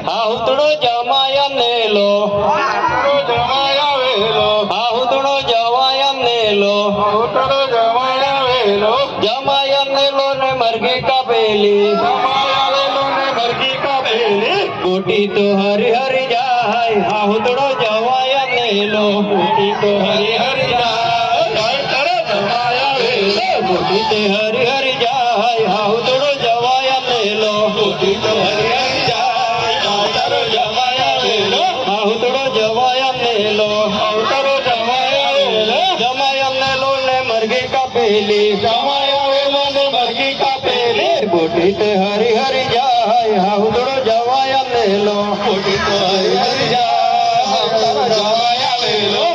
આહુતડો જમાયમ નેલો, આહુતડો જવાયમ નેલો, જમાયમ નેલો ને મરઘી કાપેલી, કોટી તો હરી હરી જાય. આહુતડો જવાયમ નેલો, કોટી તો હરી હરી જાય. કોટી તે હરી હરી જાય. આહુતડો જવાયમ નેલો, કોટી તો હરી હરી જાય. આહુતડો જવાયમ નેલો, આહુતડો જવાયમ નેલો, આહુતડો જવાયમ નેલો, જમાયમ નેલો ને મરઘી કાપેલી, જમાયમ નેલો ને મરઘી કાપેલી, કોટી તે હરી હરી જાય. આહુતડો જવાયમ નેલો, કોટી તો હરી હરી જાય. આહુતડો જવાયમ નેલો,